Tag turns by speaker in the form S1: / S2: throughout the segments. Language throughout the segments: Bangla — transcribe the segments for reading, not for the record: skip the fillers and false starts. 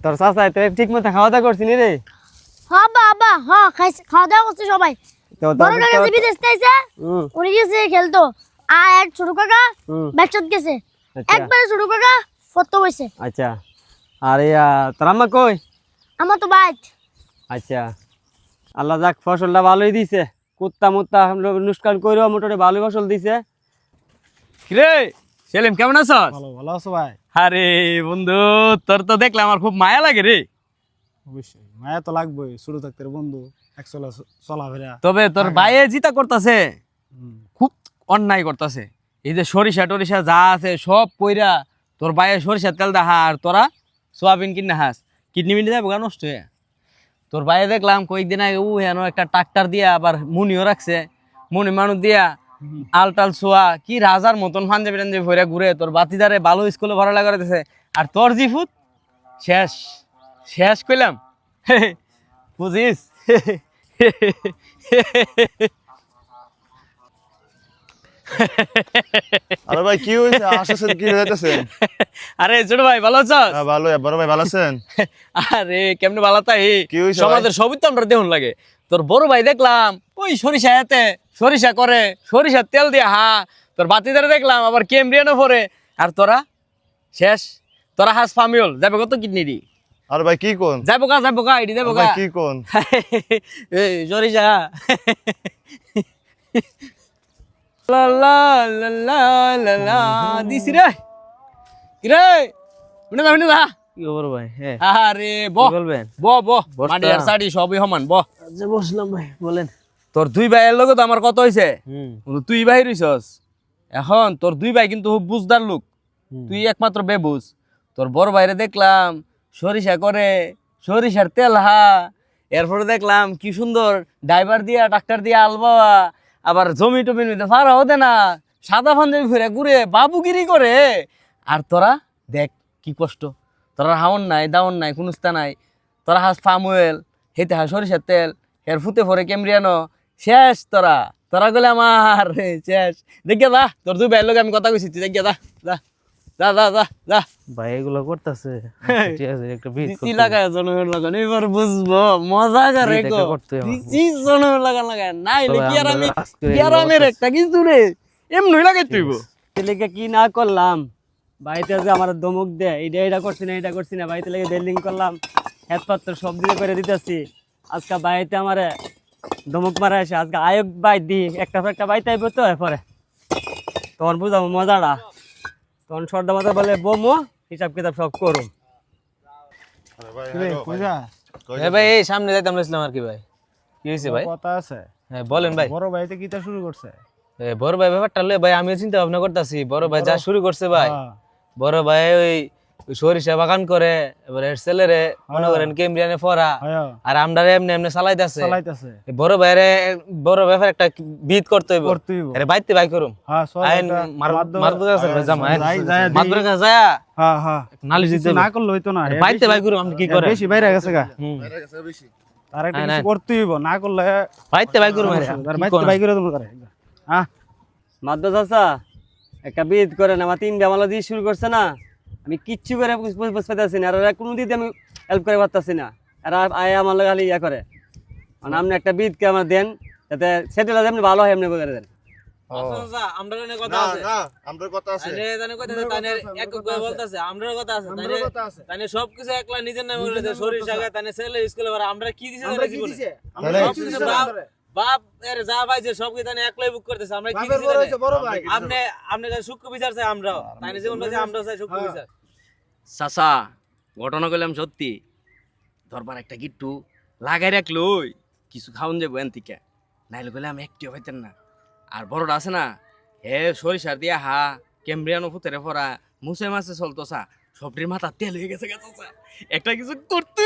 S1: তোর চাচা তো ঠিক মতো খাওয়া দাওয়া করছিনি রে?
S2: হ্যাঁ বাবা, হ্যাঁ খাওয়া দাওয়া করছে সবাই। বড় কাকা যে বিদেশ থেকে উনি গেছে খেলতো, আর এক ছোট কাকা ব্যাটশট গেছে। একবারে ছোট কাকা ফটো হইছে।
S1: আচ্ছা, আরে তোর আম্মা কই?
S2: আমার তো বাইট।
S1: আচ্ছা, আল্লাহ যাক ফসলটা ভালোই দিছে, কুত্তা মুত্তা নুসকান কইরো মোটরে ভালোই ফসল দিছে।
S3: কিরে সেলিম, কেমন আছস?
S4: ভালো ভালো আছো ভাই?
S3: আরে বন্ধু, তোর তো দেখলে আমার খুব মায়া লাগে রে।
S4: অবশ্যই মায়া তো লাগবেই, শুরু থাকতে বন্ধু একচলা চলাফেরা।
S3: তবে তোর বাইয়ে জিতা করতেছে, খুব অন্যায় করতেছে। এই যে সরিষা টরিষা যা আছে সব কইরা তোর বাইয়ে সরিষার তেল দেখা, আর তোরা সোয়াবিন কিনে হাস, কিডনি মিডনি যাবো নষ্ট হয়ে। তোর বাইরে দেখলাম কয়েকদিন আগে হেন একটা ট্রাক্টর দিয়া আবার মুনিও রাখছে, মুনি মানুষ দিয়া আলটাল ছোয়া কি রাজার মতন পাঞ্জাবি টাঞ্জাবি ভরে ঘুরে তোর বাতিদারে ভালো স্কুলে ভরা লাগাইতেছে। আর তোর জিফুত শেষ শেষ কইলাম বুঝিস।
S5: আরে ভাই কি হইছে? আসছেন কি হইতাছেন?
S3: আরে ছোট ভাই ভালো আছিস?
S5: হ্যাঁ ভালো। বড় ভাই ভালো আছেন?
S3: আরে কেমনে ভালো তাই?
S5: কি হইছে
S3: সমাজের সবই তো আমরা দেহন লাগে। তোর বড় ভাই দেখলাম ওই সরিষা এতে সরিষা করে, সরিষার তেল দিয়ে তোর বাতিদারে দেখলাম আবার কেমব্রিয়ানো পরে। আর তোরা শেষ, তোরা হাস ফামিউল যাবে কত কিডনি দি।
S5: আরে ভাই কি কোন?
S3: যাবো গা এটি যাবো গা।
S5: ভাই কি কোন?
S3: এই সরিষা লা লা লা লা লা লা দিছি রে। কি রে শুনে যা
S1: কি খবর ভাই? হ্যাঁ,
S3: আরে
S1: বলবেন?
S3: মাটি আর শাড়ি সবই সমান
S1: আচ্ছা বসলাম ভাই, বলেন।
S3: তোর দুই ভাইয়ের লগে তো আমার কত হইছে, তুই ভাই রইছস। এখন তোর দুই ভাই কিন্তু খুব বুঝদার লোক, তুই একমাত্র বেবুঝ। তোর বড় ভাইরে দেখলাম সরিষা করে, সরিষার তেল এরপরে দেখলাম কি সুন্দর ড্রাইভার দিয়া ট্রাক্টর দিয়া আলবাওয়া, আবার জমি টমি নিতে ফারা হতে না, সাদা পাঞ্জাবি ফিরে ঘুরে বাবুগিরি করে। আর তোরা দেখ কি কষ্ট, তোরা হাওন নাই দাওন নাই কুনুস্তা নাই, তোরা হাস ফার্মওয়েল হেতে হাস সরিষার তেল, এর ফুতে ফরে কেমরিয়ানো শেষ। তোরা তোরা গেলে আমার শেষ। দেখিয়া যা, তোর দুই ভাইয়ের লোক আমি কথা কইছি, তুই দেখিয়া যা যা যা যা যা যা।
S1: ভাই এগুলো করতেছে, ঠিক আছে একটা বিট
S3: দিছি লাগায় জনমের লাগান, এবার বুঝবো মজা করে
S1: এটা
S3: কো
S1: করতে হবে।
S3: দিছি জনমের লাগান লাগায় নাইলে
S1: তবে
S3: কি আর আমি
S1: আমরা আজকে
S3: গ্রামের একটা কিছু রে এমনি লাগাই তুইব।
S1: ছেলেকে কি না করলাম, বাড়িতে যে আমার ধমক দেয় এটা করছি না বাড়িতে লেগে বিল্ডিং করলাম, হেদপাত্র সব দিয়ে করে দিতেছি। আজকে বাড়িতে আমার ধমক মারা এসে আজকে আয়োগ বাই দি একটা বাড়িতে আইব তো পরে তখন বুঝাবো মজাটা। তখন সর্দা মাথা বলে বোমো হিসাব কিতাব সব করুম।
S4: পূজা
S3: ভাই এই সামনে যাইতাম বলছিলাম আর কি ভাই। কি হয়েছে ভাই?
S4: কথা আছে।
S3: হ্যাঁ বলেন ভাই।
S4: বড় ভাইতে কিটা শুরু করছে?
S3: বড় ভাই ব্যাপারটা লয়ে ভাই আমিও চিন্তা ভাবনা করতেছি। বড় ভাই যা শুরু করছে ভাই, বড় ভাই ওই সরিষা বাগান করে, এবার এর ছেলেরে মনে করেন কেমরিয়ানে পড়া, আর আমরারে এমনি এমনি চালাইতাছে। বড় ভাইরে বড় ব্যাপার একটা বিদ করতে হইব। আরে বাইতে ভাই করুম।
S4: হ্যাঁ
S3: আইন মারদুর কাছে জামা মারদুর কাছে যায়।
S4: হ্যাঁ হ্যাঁ
S3: নালিশ দিতে
S4: না করলে হইতো না।
S3: বাইতে ভাই করুম। আপনি কি করেন?
S4: বেশি বাইরে গেছে গা।
S5: বাইরে গেছে বেশি।
S4: তার একটা কিছু করতে হইব, না করলে
S3: বাইতে ভাই করুম।
S4: তার বাইতে বাই করে দেবো তারে। হ্যাঁ
S1: মাদ্দ চাচা একটা বিদ করেন, আমার 3 মালা দিয়ে শুরু করছে না, আমি কিচ্ছু করে বুঝতে না, আর কোনো দিতে আমি হেল্প করে পারতাছি না। আর আয় আমার লোক খালি ইয়া করে, মানে আপনি একটা বিদকে আমার দেন যাতে সেটেল এমনি ভালো হয়, এমনি করে দেন।
S3: সবকিছু একলা নিজের নামে সরিষা আমরা কি বাপ এর যা ভাই যে সব কি একলাই বুক করতেছে। আমরা কি আপনি আপনি সূক্ষ্ম বিচার চাই, আমরাও তাই যেমন আমরাও চাই সূক্ষ্ম বিচার। চাচা ঘটনা কইলাম সত্যি, ধরবার একটা গিট্টু লাগাই রাখলো কিছু খাওয়ান যাবো এন থেকে, নাইলে কইলে আমি একটিও পাইতেন না। আর বড়টা আছে না, হে সরিষার দিয়া কেমব্রিয়ানো ফুতেরে পড়া মুছে মাছে চলতো চা, সবটির মাথা তেল হয়ে গেছে গেছে। একটা কিছু করতে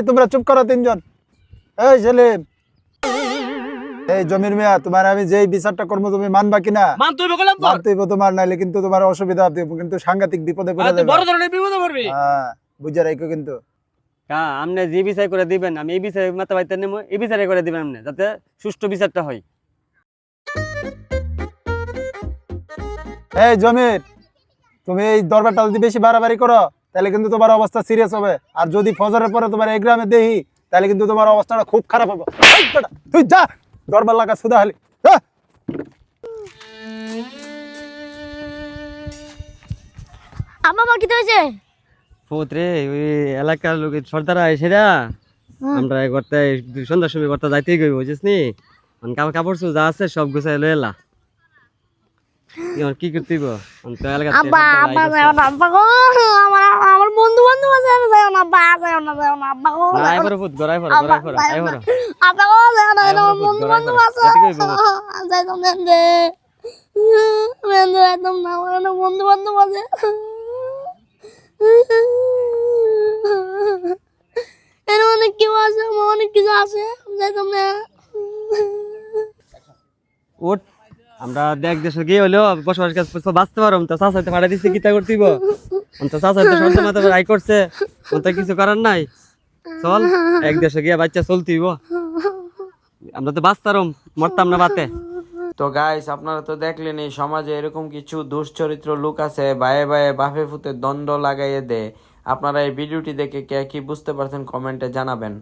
S6: তোমরা চুপ করো তিনজন। এই সেলিম, এই জমির মিয়া, তোমার আমি যেই বিচারটা করবো তুমি মানবা কিনা?
S3: মানতে হইবে কইলাম তো।
S6: মানতে হইব তোমার, নাইলে কিন্তু তোমার অসুবিধা হবে, কিন্তু সাংঘাতিক বিপদে পড়ে যাবে।
S3: বড় ধরনের বিপদে পড়বি।
S6: হ্যাঁ বুঝে রাখো কিন্তু।
S1: আপনি যে বিচার করে দিবেন আমি এই বিচার মাথা বাইতে নেবো, এই বিচারে করে দিবেন আপনি, যাতে সুষ্ঠু বিচারটা হয়।
S6: এই জমির, তুমি এই দরবারটা যদি বেশি বাড়াবাড়ি করো তাহলে কিন্তু তোমার অবস্থা সিরিয়াস হবে। আর যদি ফজরের পরে তোমার এই গ্রামে দেখি তাহলে কিন্তু তোমার অবস্থাটা খুব খারাপ হবে। এই বেটা, তুই যা দরবার লাগা সুদা হালি যা।
S2: আব্বা আমার কি হয়েছে?
S1: পুত্রে ওই এলাকার লোকের সর্দারা এসেরা আমরা করতে সন্ধ্যার সময় করতে যাইতেই গই বুঝিস নি। কাপড় কাপড় চোপড় যা আছে সব গুছাই লয়ে এলা। কি করতে হইব? তো এলাকাতে
S2: আব্বা আব্বা
S1: সর্দারা
S2: যাও না আব্বা গো, আমার বন্ধু বান্ধব আছে, যাও না আব্বা, যাও না আব্বা গো,
S1: না আই পরে পুত গড়াই পরে গড়াই পরে আই পরে
S2: আব্বা গো, যাও না, আমার বন্ধু বান্ধব আছে, যাই তো মেন্দে মেন্দে একদম না, আমার অনেক বন্ধু বান্ধব আছে। এর অনেক কেউ আছে, আমার অনেক কিছু আছে, যাইতাম না।
S1: ওট আমরা দেখ দেশে গিয়ে হলো বসবাস কাজ বাঁচতে পারো তো চাচাইতে ফাড়া দিচ্ছে কিতা করতেইব তো চাচাইতে সন্ধ্যা মাথা আই করছে তো কিছু করার নাই চল এক দেশে গিয়ে বাচ্চা চলতেইব আমরা তো বাঁচতাম মরতাম না বাতে
S3: তো গাইস আপনারা তো দেখলেন এই সমাজে এরকম কিছু দুশ্চরিত্র লোক আছে বায়ে বায়ে বাপে ফুতে দ্বন্দ্ব লাগাইয়ে দেয়। আপনারা এই ভিডিওটি দেখে কে কি বুঝতে পারছেন কমেন্টে জানাবেন।